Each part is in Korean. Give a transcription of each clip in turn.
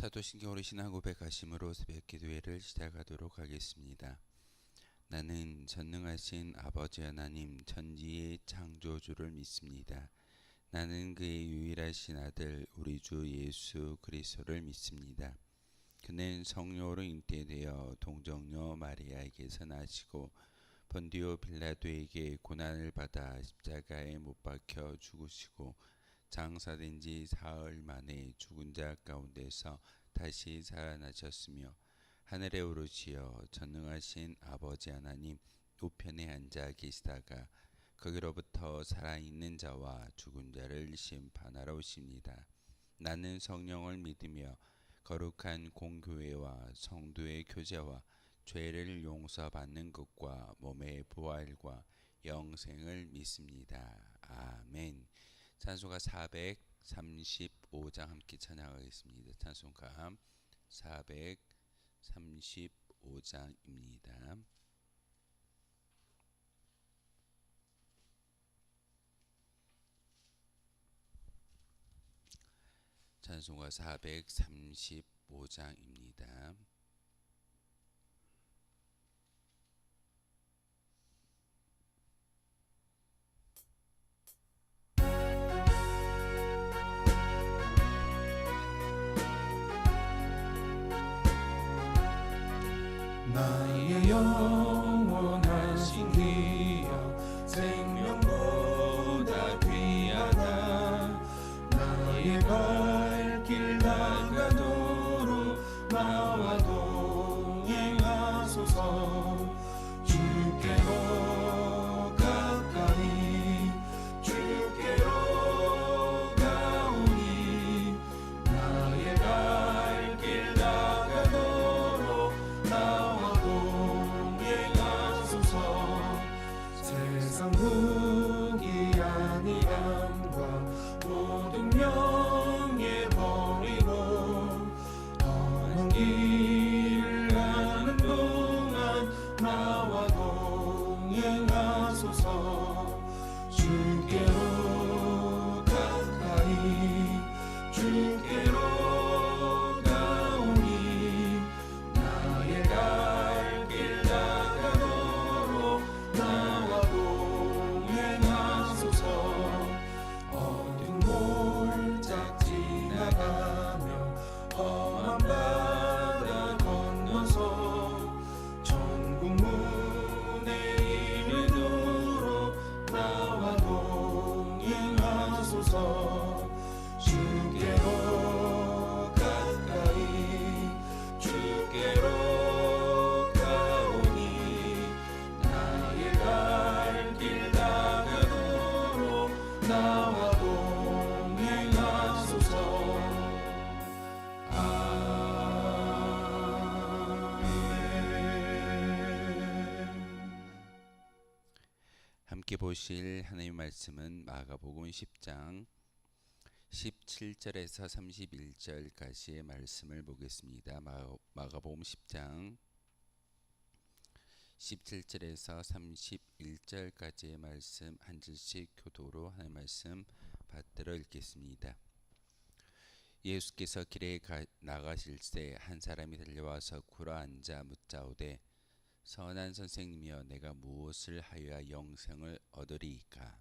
사도신경 우리 신앙 고백하심으로 새벽 기도회를 시작하도록 하겠습니다. 나는 전능하신 아버지 하나님 천지의 창조주를 믿습니다. 나는 그의 유일하신 아들 우리 주 예수 그리스도를 믿습니다. 그는 성령으로 잉태되어 동정녀 마리아에게서 나시고 본디오 빌라도에게 고난을 받아 십자가에 못 박혀 죽으시고 장사된 지 사흘 만에 죽은 자 가운데서 다시 살아나셨으며 하늘에 오르시어 전능하신 아버지 하나님 우편에 앉아 계시다가 거기로부터 살아있는 자와 죽은 자를 심판하러 오십니다. 나는 성령을 믿으며 거룩한 공교회와 성도의 교제와 죄를 용서받는 것과 몸의 부활과 영생을 믿습니다. 아멘. 찬송가 435장 함께 찬양하겠습니다. 찬송가 435장입니다. 찬송가 435장입니다. 나의 영원하신 기여 생명보다 귀하다. 나의 발길 나가도록 나와 동행하소서. 주께로 가까이 주께로 가오니 나의 발길 나가도록 나와 동행하소서. 세상 후기 아니함과 모든 명예 버리고 험한 길을 가는 동안 나와 동행하소서. 주께로 가까이 주께로 가오니 나의 갈길 나가도록 나와 동행하소서. 어두운 몰짝 지나가며 험한 바다 건너서 천국 문에 이르도록 나와 동행하소서. 주께로 가까이 주께로 가오니 나의 갈길 나가도록 나와 동행하소서. 아멘. 함께 보실 하나님의 말씀은 마가복음 10장 17절에서 31절까지의 말씀을 보겠습니다. 마가복음 10장 17절에서 31절까지의 말씀 한 절씩 교도로 하나님의 말씀 받들어 읽겠습니다. 예수께서 길에 나가실새 한 사람이 달려와서 굴어 앉아 묻자오되 선한 선생님이여 내가 무엇을 하여야 영생을 얻으리이까?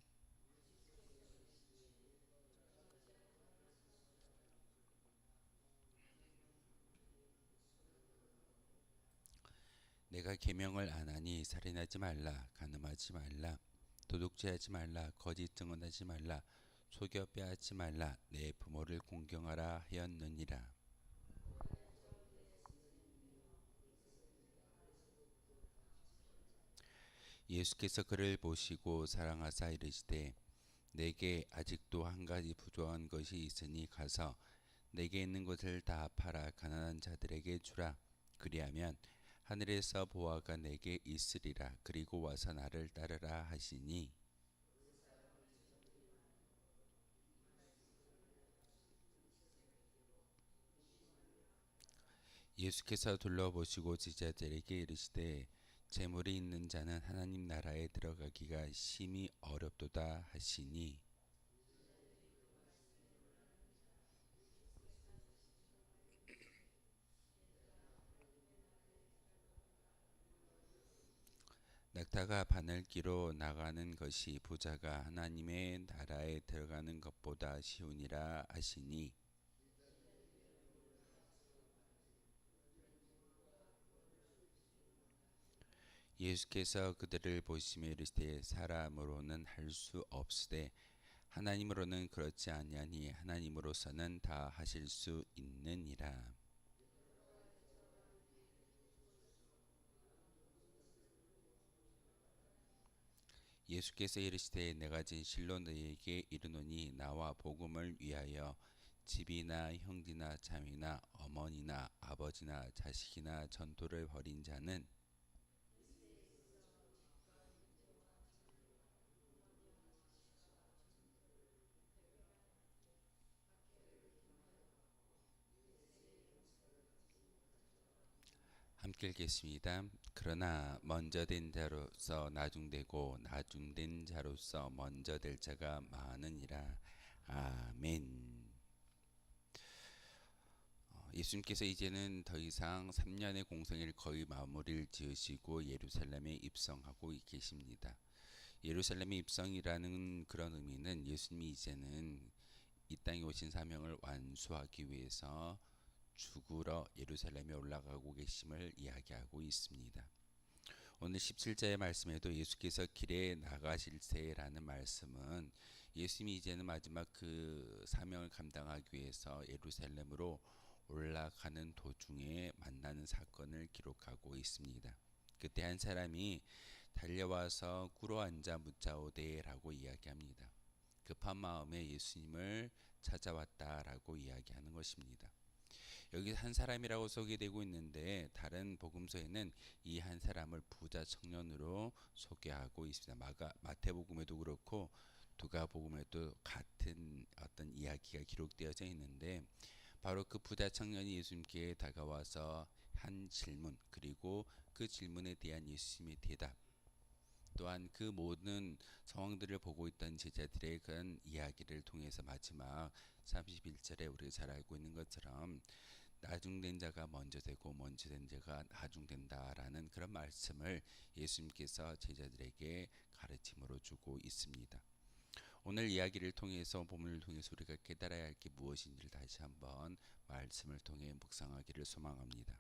내가 계명을 안 하니 살인하지 말라, 간음하지 말라, 도둑질하지 말라, 거짓 증언하지 말라, 속여 빼앗지 말라, 내 부모를 공경하라 하였느니라. 예수께서 그를 보시고 사랑하사 이르시되 내게 아직도 한 가지 부족한 것이 있으니 가서 내게 있는 것을 다 팔아 가난한 자들에게 주라. 그리하면 하늘에서 보화가 내게 있으리라. 그리고 와서 나를 따르라 하시니 예수께서 둘러보시고 제자들에게 이르시되 재물이 있는 자는 하나님 나라에 들어가기가 심히 어렵도다 하시니 낙타가 바늘기로 나가는 것이 부자가 하나님의 나라에 들어가는 것보다 쉬우니라 하시니 예수께서 그들을 보시며 이르시되 사람으로는 할 수 없으되 하나님으로는 그렇지 아니하니 하나님으로서는 다 하실 수 있느니라. 예수께서 이르시되 내가 진실로 너희에게 이르노니 나와 복음을 위하여 집이나 형제나 자매나 어머니나 아버지나 자식이나 전토를 벌인 자는 함께 읽겠습니다. 그러나 먼저 된 자로서 나중되고 나중된 자로서 먼저 될 자가 많으니라. 아멘. 예수님께서 이제는 더 이상 3년의 공생을 거의 마무리를 지으시고 예루살렘에 입성하고 계십니다. 예루살렘의 입성이라는 그런 의미는 예수님이 이제는 이 땅에 오신 사명을 완수하기 위해서 죽으러 예루살렘에 올라가고 계심을 이야기하고 있습니다. 오늘 17절의 말씀에도 예수께서 길에 나가실세라는 말씀은 예수님이 이제는 마지막 그 사명을 감당하기 위해서 예루살렘으로 올라가는 도중에 만나는 사건을 기록하고 있습니다. 그때 한 사람이 달려와서 꿇어 앉아 묻자오되라고 이야기합니다. 급한 마음에 예수님을 찾아왔다라고 이야기하는 것입니다. 여기 한 사람이라고 소개되고 있는데 다른 복음서에는 이 한 사람을 부자 청년으로 소개하고 있습니다. 마태복음에도 그렇고 누가복음에도 같은 어떤 이야기가 기록되어져 있는데 바로 그 부자 청년이 예수님께 다가와서 한 질문, 그리고 그 질문에 대한 예수님의 대답, 또한 그 모든 상황들을 보고 있던 제자들의 그런 이야기를 통해서 마지막 31절에 우리가 잘 알고 있는 것처럼 나중된 자가 먼저 되고 먼저 된 자가 나중된다라는 그런 말씀을 예수님께서 제자들에게 가르침으로 주고 있습니다. 오늘 이야기를 통해서 본문을 통해서 우리가 깨달아야 할 게 무엇인지를 다시 한번 말씀을 통해 묵상하기를 소망합니다.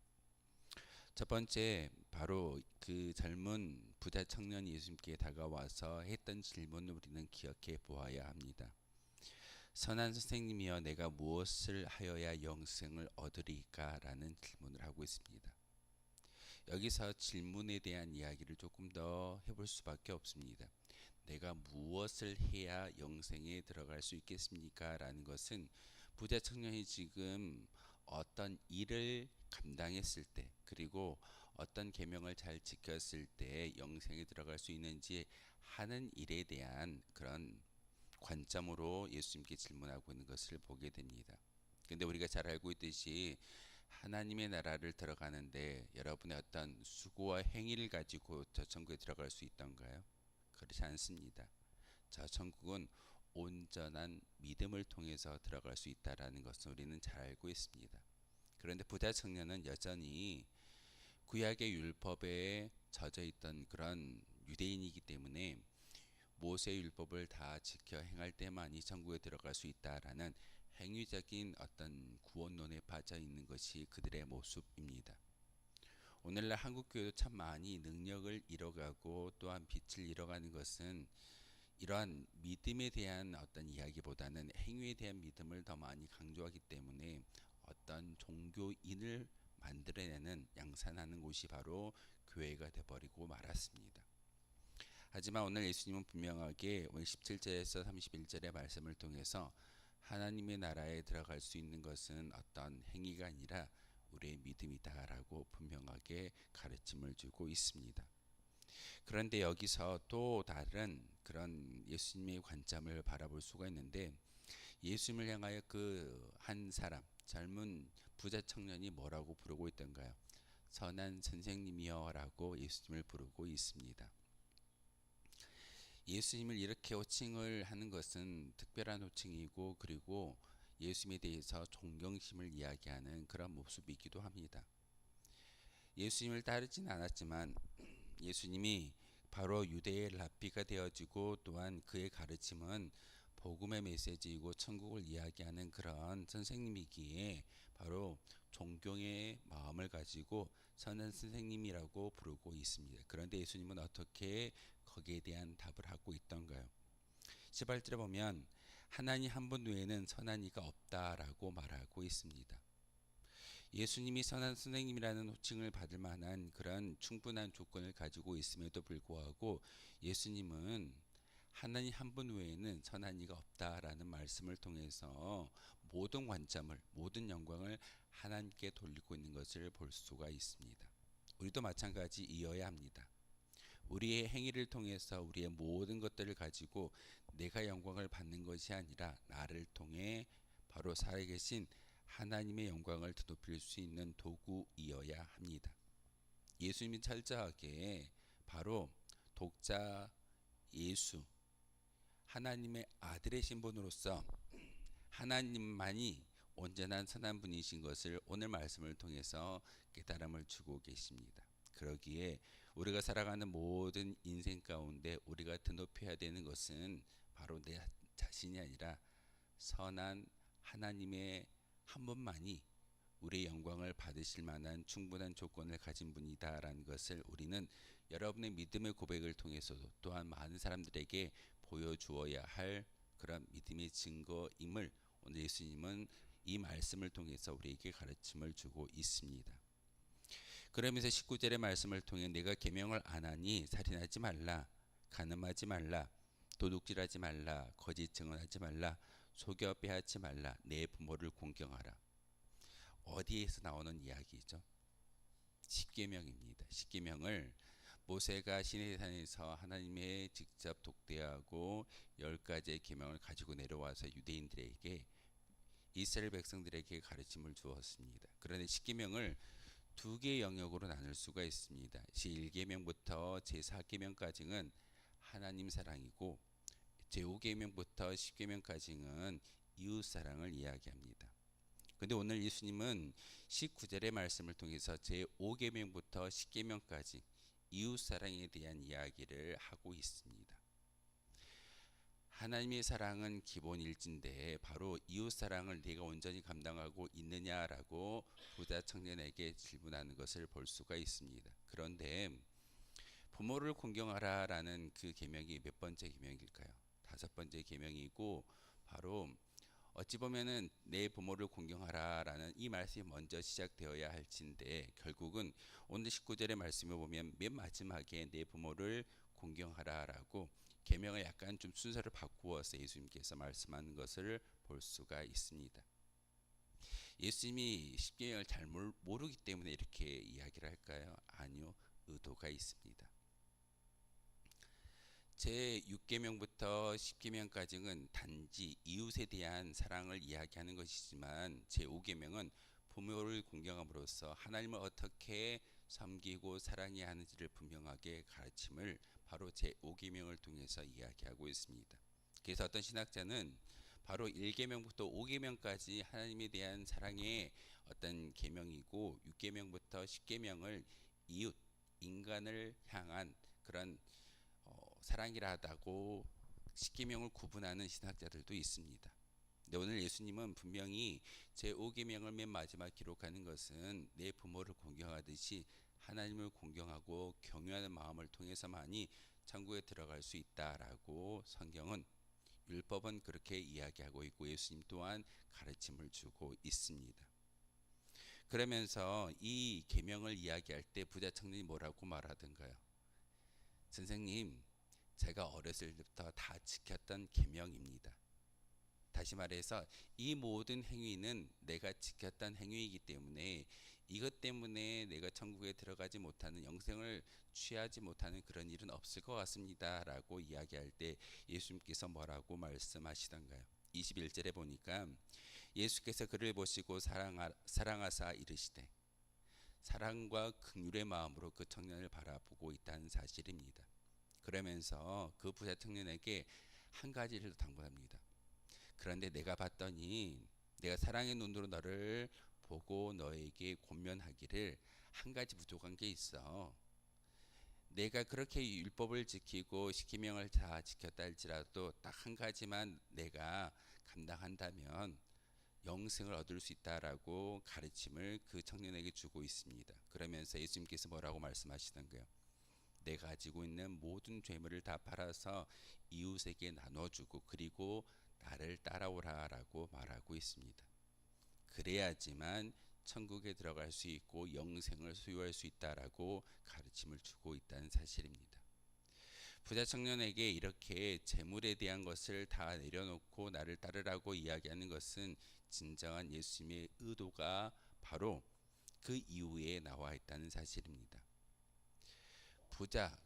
첫 번째, 바로 그 젊은 부자 청년이 예수님께 다가와서 했던 질문을 우리는 기억해 보아야 합니다. 선한 선생님이여 내가 무엇을 하여야 영생을 얻으리까? 라는 질문을 하고 있습니다. 여기서 질문에 대한 이야기를 조금 더 해볼 수밖에 없습니다. 내가 무엇을 해야 영생에 들어갈 수 있겠습니까? 라는 것은 부자 청년이 지금 어떤 일을 감당했을 때, 그리고 어떤 계명을 잘 지켰을 때 영생에 들어갈 수 있는지 하는 일에 대한 그런 관점으로 예수님께 질문하고 있는 것을 보게 됩니다. 근데 우리가 잘 알고 있듯이 하나님의 나라를 들어가는데 여러분의 어떤 수고와 행위를 가지고 저 천국에 들어갈 수 있던가요? 그렇지 않습니다. 저 천국은 온전한 믿음을 통해서 들어갈 수 있다라는 것을 우리는 잘 알고 있습니다. 그런데 부자 청년은 여전히 구약의 율법에 젖어 있던 그런 유대인이기 때문에 모세의 율법을 다 지켜 행할 때만이 천국에 들어갈 수 있다라는 행위적인 어떤 구원론에 빠져 있는 것이 그들의 모습입니다. 오늘날 한국교회도 참 많이 능력을 잃어가고 또한 빛을 잃어가는 것은 이러한 믿음에 대한 어떤 이야기보다는 행위에 대한 믿음을 더 많이 강조하기 때문에 어떤 종교인을 만들어내는 양산하는 곳이 바로 교회가 되어버리고 말았습니다. 하지만 오늘 예수님은 분명하게 오늘 17절에서 31절의 말씀을 통해서 하나님의 나라에 들어갈 수 있는 것은 어떤 행위가 아니라 우리의 믿음이다라고 분명하게 가르침을 주고 있습니다. 그런데 여기서 또 다른 그런 예수님의 관점을 바라볼 수가 있는데 예수님을 향하여 그 한 사람, 젊은 부자 청년이 뭐라고 부르고 있던가요? 선한 선생님이여 라고 예수님을 부르고 있습니다. 예수님을 이렇게 호칭을 하는 것은 특별한 호칭이고 그리고 예수님에 대해서 존경심을 이야기하는 그런 모습이기도 합니다. 예수님을 따르진 않았지만 예수님이 바로 유대의 랍비가 되어지고 또한 그의 가르침은 복음의 메시지이고 천국을 이야기하는 그런 선생님이기에 바로 존경의 마음을 가지고 선한 선생님이라고 부르고 있습니다. 그런데 예수님은 어떻게 거기에 대한 답을 하고 있던가요? 18절에 보면 하나님 한 분 외에는 선한 이가 없다라고 말하고 있습니다. 예수님이 선한 선생님이라는 호칭을 받을 만한 그런 충분한 조건을 가지고 있음에도 불구하고 예수님은 하나님 한 분 외에는 선한 이가 없다라는 말씀을 통해서 모든 관점을, 모든 영광을 하나님께 돌리고 있는 것을 볼 수가 있습니다. 우리도 마찬가지이어야 합니다. 우리의 행위를 통해서 우리의 모든 것들을 가지고 내가 영광을 받는 것이 아니라 나를 통해 바로 살아계신 하나님의 영광을 드높일 수 있는 도구이어야 합니다. 예수님이 철저하게 바로 독자 예수, 하나님의 아들의 신분으로서 하나님만이 온전한 선한 분이신 것을 오늘 말씀을 통해서 깨달음을 주고 계십니다. 그러기에 우리가 살아가는 모든 인생 가운데 우리가 드높여야 되는 것은 바로 내 자신이 아니라 선한 하나님의 한 분만이 우리의 영광을 받으실 만한 충분한 조건을 가진 분이다라는 것을 우리는 여러분의 믿음의 고백을 통해서도 또한 많은 사람들에게 보여주어야 할 그런 믿음의 증거임을 오늘 예수님은 이 말씀을 통해서 우리에게 가르침을 주고 있습니다. 그러면서 19절의 말씀을 통해 내가 계명을 안 하니 살인하지 말라, 간음하지 말라, 도둑질하지 말라, 거짓 증언하지 말라, 속여 빼앗지 말라, 내 부모를 공경하라. 어디에서 나오는 이야기죠? 십계명입니다. 십계명을 모세가 시내산에서 하나님의 직접 독대하고 10가지의 계명을 가지고 내려와서 유대인들에게 이스라엘 백성들에게 가르침을 주었습니다. 그런데 십계명을 두 개의 영역으로 나눌 수가 있습니다. 제1계명부터 제4계명까지는 하나님 사랑이고 제5계명부터 10계명까지는 이웃 사랑을 이야기합니다. 그런데 오늘 예수님은 19절의 말씀을 통해서 제5계명부터 10계명까지 이웃 사랑에 대한 이야기를 하고 있습니다. 하나님의 사랑은 기본 일진데 바로 이웃 사랑을 내가 온전히 감당하고 있느냐라고 부자 청년에게 질문하는 것을 볼 수가 있습니다. 그런데 부모를 공경하라라는 그 계명이 몇 번째 계명일까요? 5번째 계명이고 바로 어찌 보면은 내 부모를 공경하라라는 이 말씀이 먼저 시작되어야 할진데 결국은 오늘 19절의 말씀을 보면 맨 마지막에 내 부모를 공경하라라고 계명을 약간 좀 순서를 바꾸어서 예수님께서 말씀하는 것을 볼 수가 있습니다. 예수님이 십계명을 잘 모르기 때문에 이렇게 이야기를 할까요? 아니요, 의도가 있습니다. 제6계명부터 10계명까지는 단지 이웃에 대한 사랑을 이야기하는 것이지만 제5계명은 부모를 공경함으로써 하나님을 어떻게 섬기고 사랑해야 하는지를 분명하게 가르침을 바로 제5계명을 통해서 이야기하고 있습니다. 그래서 어떤 신학자는 바로 1계명부터 5계명까지 하나님에 대한 사랑의 어떤 계명이고 6계명부터 10계명을 이웃, 인간을 향한 그런 사랑이라고 십계명을 구분하는 신학자들도 있습니다. 근데 오늘 예수님은 분명히 제5계명을 맨 마지막 기록하는 것은 내 부모를 공경하듯이 하나님을 공경하고 경외하는 마음을 통해서만이 천국에 들어갈 수 있다라고 성경은 율법은 그렇게 이야기하고 있고 예수님 또한 가르침을 주고 있습니다. 그러면서 이 계명을 이야기할 때 부자 청년이 뭐라고 말하던가요? 선생님, 제가 어렸을 때부터 다 지켰던 계명입니다. 다시 말해서 이 모든 행위는 내가 지켰던 행위이기 때문에 이것 때문에 내가 천국에 들어가지 못하는 영생을 취하지 못하는 그런 일은 없을 것 같습니다 라고 이야기할 때 예수님께서 뭐라고 말씀하시던가요? 21절에 보니까 예수께서 그를 보시고 사랑하사 이르시되 사랑과 긍휼의 마음으로 그 청년을 바라보고 있다는 사실입니다. 그러면서 그 부자 청년에게 한 가지를 당부합니다. 그런데 내가 봤더니 내가 사랑의 눈으로 너를 보고 너에게 권면하기를 한 가지 부족한 게 있어. 내가 그렇게 율법을 지키고 십계명을 다 지켰다 할지라도 딱 한 가지만 내가 감당한다면 영생을 얻을 수 있다라고 가르침을 그 청년에게 주고 있습니다. 그러면서 예수님께서 뭐라고 말씀하시던가요? 내가 가지고 있는 모든 죄물을 다 팔아서 이웃에게 나눠주고 그리고 나를 따라오라라고 말하고 있습니다. 그래야지만 천국에 들어갈 수 있고 영생을 소유할 수 있다라고 가르침을 주고 있다는 사실입니다. 부자 청년에게 이렇게 재물에 대한 것을 다 내려놓고 나를 따르라고 이야기하는 것은 진정한 예수님의 의도가 바로 그 이후에 나와 있다는 사실입니다. 부자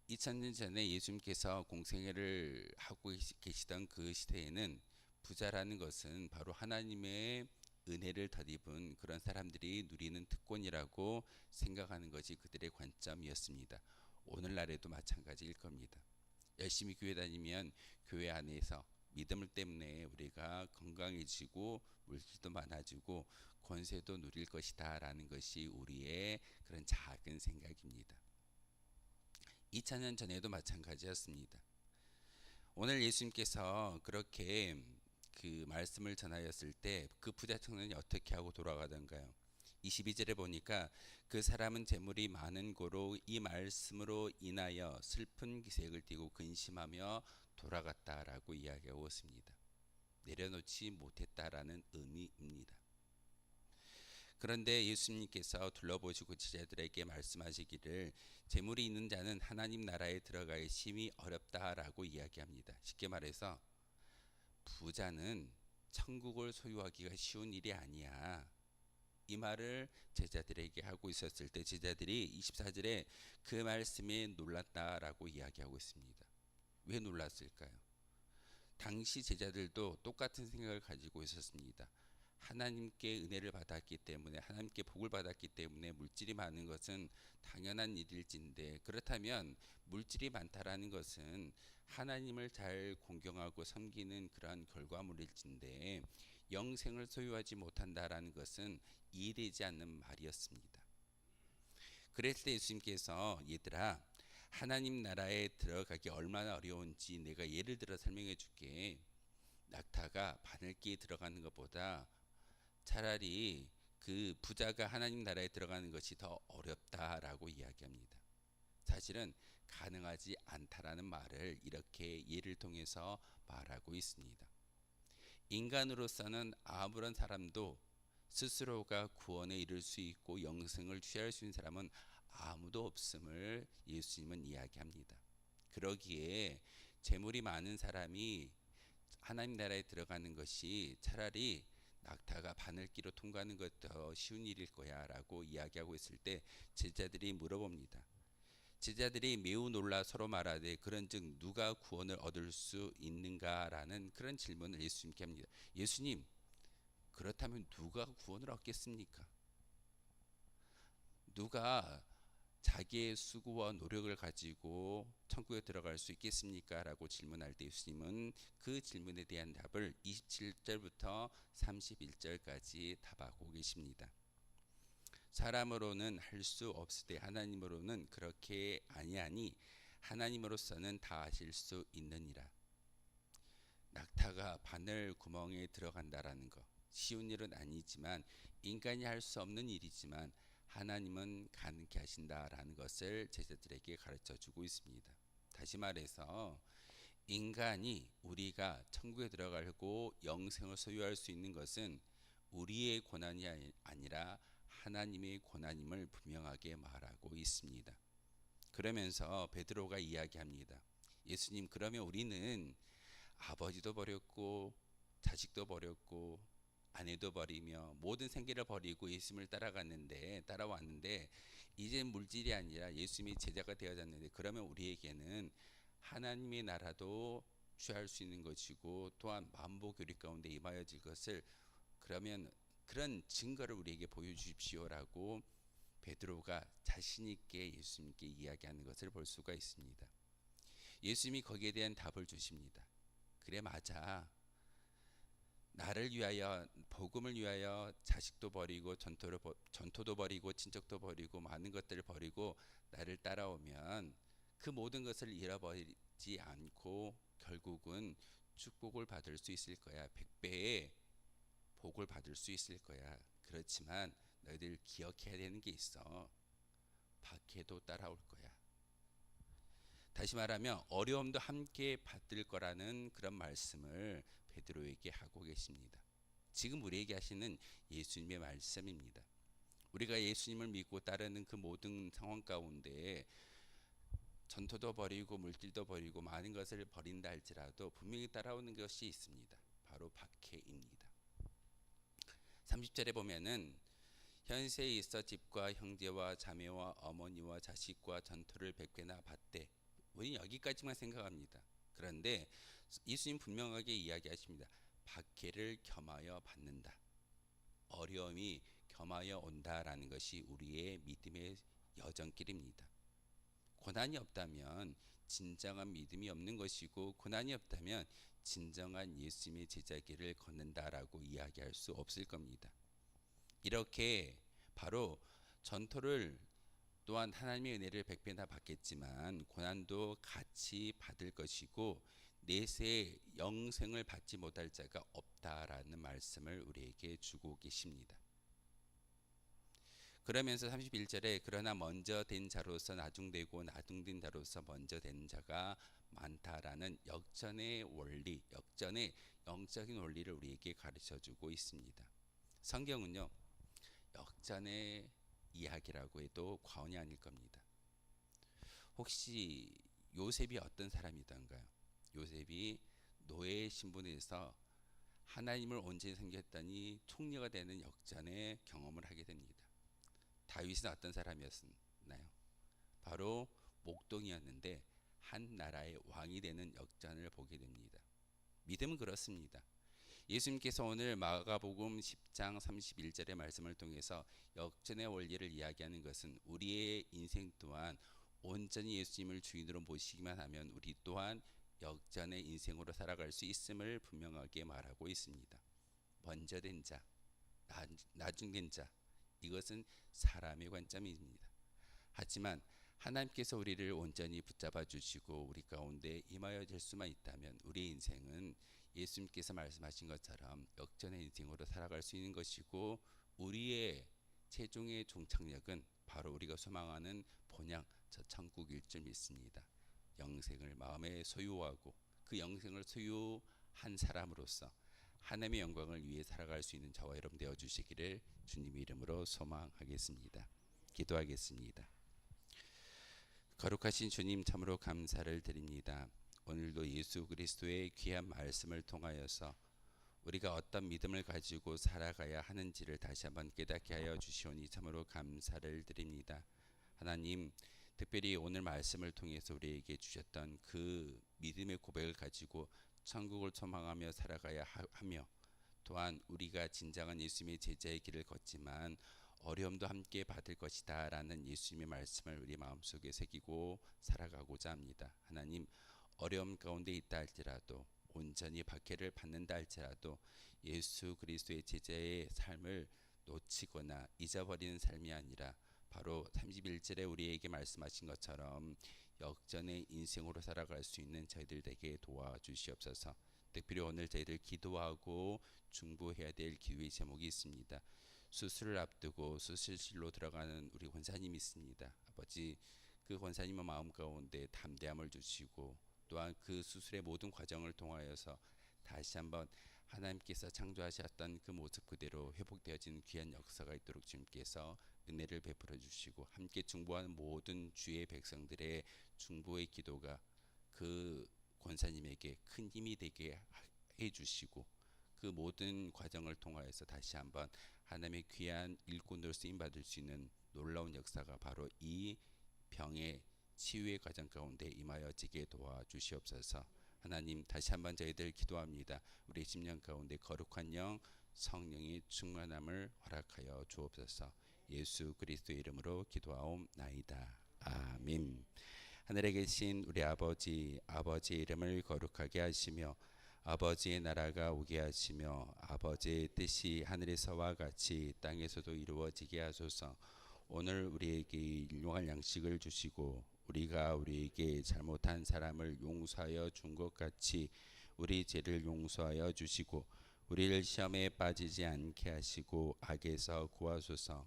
2000년 전에 예수님께서 공생애를 하고 계시던 그 시대에는 부자라는 것은 바로 하나님의 은혜를 덧입은 그런 사람들이 누리는 특권이라고 생각하는 것이 그들의 관점이었습니다. 오늘날에도 마찬가지일 겁니다. 열심히 교회 다니면 교회 안에서 믿음 때문에 우리가 건강해지고 물질도 많아지고 권세도 누릴 것이다 라는 것이 우리의 그런 작은 생각입니다. 2000년 전에도 마찬가지였습니다. 오늘 예수님께서 그렇게 그 말씀을 전하였을 때 그 부자 청년이 어떻게 하고 돌아가던가요? 22절에 보니까 그 사람은 재물이 많은 고로 이 말씀으로 인하여 슬픈 기색을 띠고 근심하며 돌아갔다라고 이야기하고 있습니다. 내려놓지 못했다라는 의미입니다. 그런데 예수님께서 둘러보시고 제자들에게 말씀하시기를 재물이 있는 자는 하나님 나라에 들어가기 심히 어렵다라고 이야기합니다. 쉽게 말해서 부자는 천국을 소유하기가 쉬운 일이 아니야. 이 말을 제자들에게 하고 있었을 때 제자들이 24절에 그 말씀에 놀랐다라고 이야기하고 있습니다. 왜 놀랐을까요? 당시 제자들도 똑같은 생각을 가지고 있었습니다. 하나님께 은혜를 받았기 때문에 하나님께 복을 받았기 때문에 물질이 많은 것은 당연한 일일진데 그렇다면 물질이 많다라는 것은 하나님을 잘 공경하고 섬기는 그러한 결과물일진데 영생을 소유하지 못한다라는 것은 이해되지 않는 말이었습니다. 그랬을 때 예수님께서 얘들아 하나님 나라에 들어가기 얼마나 어려운지 내가 예를 들어 설명해 줄게. 낙타가 바늘기에 들어가는 것보다 차라리 그 부자가 하나님 나라에 들어가는 것이 더 어렵다라고 이야기합니다. 사실은 가능하지 않다라는 말을 이렇게 예를 통해서 말하고 있습니다. 인간으로서는 아무런 사람도 스스로가 구원에 이를 수 있고 영생을 취할 수 있는 사람은 아무도 없음을 예수님은 이야기합니다. 그러기에 재물이 많은 사람이 하나님 나라에 들어가는 것이 차라리 낙타가 바늘기로 통과하는 것 더 쉬운 일일 거야 라고 이야기하고 있을 때 제자들이 물어봅니다. 제자들이 매우 놀라 서로 말하되 그런즉 누가 구원을 얻을 수 있는가라는 그런 질문을 예수님께 합니다. 예수님, 그렇다면 누가 구원을 얻겠습니까? 누가 자기의 수고와 노력을 가지고 천국에 들어갈 수 있겠습니까? 라고 질문할 때 예수님은 그 질문에 대한 답을 27절부터 31절까지 답하고 계십니다. 사람으로는 할 수 없으되 하나님으로는 그렇게 아니하니 하나님으로서는 다 하실 수 있느니라. 낙타가 바늘 구멍에 들어간다라는 것 쉬운 일은 아니지만 인간이 할 수 없는 일이지만 하나님은 가능케 하신다라는 것을 제자들에게 가르쳐 주고 있습니다. 다시 말해서 인간이 우리가 천국에 들어가고 영생을 소유할 수 있는 것은 우리의 고난이 아니라 하나님의 고난임을 분명하게 말하고 있습니다. 그러면서 베드로가 이야기합니다. 예수님, 그러면 우리는 아버지도 버렸고 자식도 버렸고 아내도 버리며 모든 생계를 버리고 예수님을 따라왔는데 이제 물질이 아니라 예수님이 제자가 되어졌는데 그러면 우리에게는 하나님의 나라도 취할 수 있는 것이고 또한 만보 교리 가운데 임하여질 것을 그러면 그런 증거를 우리에게 보여주십시오라고 베드로가 자신 있게 예수님께 이야기하는 것을 볼 수가 있습니다. 예수님이 거기에 대한 답을 주십니다. 그래 맞아. 나를 위하여, 복음을 위하여 자식도 버리고 전토도 버리고 친척도 버리고 많은 것들을 버리고 나를 따라오면 그 모든 것을 잃어버리지 않고 결국은 축복을 받을 수 있을 거야. 100배의 복을 받을 수 있을 거야. 그렇지만 너희들 기억해야 되는 게 있어. 박해도 따라올 거야. 다시 말하면 어려움도 함께 받을 거라는 그런 말씀을 베드로에게 하고 계십니다. 지금 우리에게 하시는 예수님의 말씀입니다. 우리가 예수님을 믿고 따르는 그 모든 상황 가운데 전토도 버리고 물질도 버리고 많은 것을 버린다 할지라도 분명히 따라오는 것이 있습니다. 바로 박해입니다. 30절에 보면은 현세에 있어 집과 형제와 자매와 어머니와 자식과 전토를 100배나 받되, 우리 여기까지만 생각합니다. 그런데 예수님 분명하게 이야기하십니다. 박해를 겸하여 받는다. 어려움이 겸하여 온다라는 것이 우리의 믿음의 여정길입니다. 고난이 없다면 진정한 믿음이 없는 것이고, 고난이 없다면 진정한 예수님의 제자길을 걷는다라고 이야기할 수 없을 겁니다. 이렇게 바로 전토를 또한 하나님의 은혜를 100배나 받겠지만 고난도 같이 받을 것이고 내세 영생을 받지 못할 자가 없다라는 말씀을 우리에게 주고 계십니다. 그러면서 31절에 그러나 먼저 된 자로서 나중되고 나중된 자로서 먼저 된 자가 많다라는 역전의 원리, 역전의 영적인 원리를 우리에게 가르쳐주고 있습니다. 성경은요, 역전의 이야기라고 해도 과언이 아닐 겁니다. 혹시 요셉이 어떤 사람이던가요? 요셉이 노예 신분에서 하나님을 온전히 섬겼더니 총리가 되는 역전의 경험을 하게 됩니다. 다윗은 어떤 사람이었나요? 바로 목동이었는데 한 나라의 왕이 되는 역전을 보게 됩니다. 믿음은 그렇습니다. 예수님께서 오늘 마가복음 10장 31절의 말씀을 통해서 역전의 원리를 이야기하는 것은 우리의 인생 또한 온전히 예수님을 주인으로 모시기만 하면 우리 또한 역전의 인생으로 살아갈 수 있음을 분명하게 말하고 있습니다. 먼저 된 자, 나중된 자, 이것은 사람의 관점입니다. 하지만 하나님께서 우리를 온전히 붙잡아 주시고 우리 가운데 임하여 질 수만 있다면 우리의 인생은 예수님께서 말씀하신 것처럼 역전의 인생으로 살아갈 수 있는 것이고, 우리의 최종의 종착역은 바로 우리가 소망하는 본향 저 천국일 줄 믿습니다. 영생을 마음에 소유하고 그 영생을 소유한 사람으로서 하나님의 영광을 위해 살아갈 수 있는 저와 여러분 되어 주시기를 주님의 이름으로 소망하겠습니다. 기도하겠습니다. 거룩하신 주님, 참으로 감사를 드립니다. 오늘도 예수 그리스도의 귀한 말씀을 통하여서 우리가 어떤 믿음을 가지고 살아가야 하는지를 다시 한번 깨닫게 하여 주시오니 참으로 감사를 드립니다. 하나님, 특별히 오늘 말씀을 통해서 우리에게 주셨던 그 믿음의 고백을 가지고 천국을 소망하며 살아가야 하며, 또한 우리가 진정한 예수님의 제자의 길을 걷지만 어려움도 함께 받을 것이다 라는 예수님의 말씀을 우리 마음속에 새기고 살아가고자 합니다. 하나님, 어려움 가운데 있다 할지라도, 온전히 박해를 받는다 할지라도 예수 그리스도의 제자의 삶을 놓치거나 잊어버리는 삶이 아니라 바로 31절에 우리에게 말씀하신 것처럼 역전의 인생으로 살아갈 수 있는 저희들 되게 도와주시옵소서. 특별히 오늘 저희들 기도하고 중보해야 될 기도의 제목이 있습니다. 수술을 앞두고 수술실로 들어가는 우리 권사님이 있습니다. 아버지, 그 권사님의 마음 가운데 담대함을 주시고 또한 그 수술의 모든 과정을 통하여서 다시 한번 하나님께서 창조하셨던 그 모습 그대로 회복되어지는 귀한 역사가 있도록 주님께서 은혜를 베풀어 주시고, 함께 중보하는 모든 주의 백성들의 중보의 기도가 그 권사님에게 큰 힘이 되게 해 주시고, 그 모든 과정을 통하여서 다시 한번 하나님의 귀한 일꾼으로 쓰임 받을 수 있는 놀라운 역사가 바로 이 병의 치유의 과정 가운데 임하여지게 도와주시옵소서. 하나님, 다시 한번 저희들 기도합니다. 우리 10년 가운데 거룩한 영 성령의 충만함을 허락하여 주옵소서. 예수 그리스도의 이름으로 기도하옵나이다. 아멘. 하늘에 계신 우리 아버지, 아버지의 이름을 거룩하게 하시며 아버지의 나라가 오게 하시며 아버지의 뜻이 하늘에서와 같이 땅에서도 이루어지게 하소서. 오늘 우리에게 일용할 양식을 주시고 우리가 우리에게 잘못한 사람을 용서하여 준 것 같이 우리 죄를 용서하여 주시고 우리를 시험에 빠지지 않게 하시고 악에서 구하소서.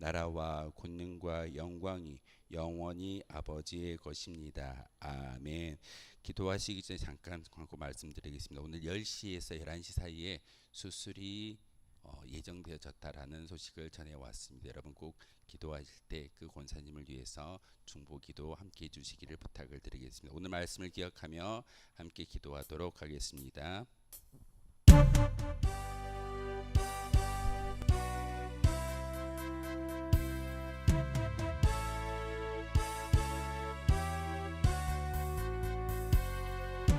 나라와 권능과 영광이 영원히 아버지의 것입니다. 아멘. 기도하시기 전에 잠깐 광고 말씀드리겠습니다. 오늘 10시에서 11시 사이에 수술이 예정되어졌다라는 소식을 전해왔습니다. 여러분 꼭 기도하실 때 그 권사님을 위해서 중보기도 함께 해주시기를 부탁을 드리겠습니다. 오늘 말씀을 기억하며 함께 기도하도록 하겠습니다.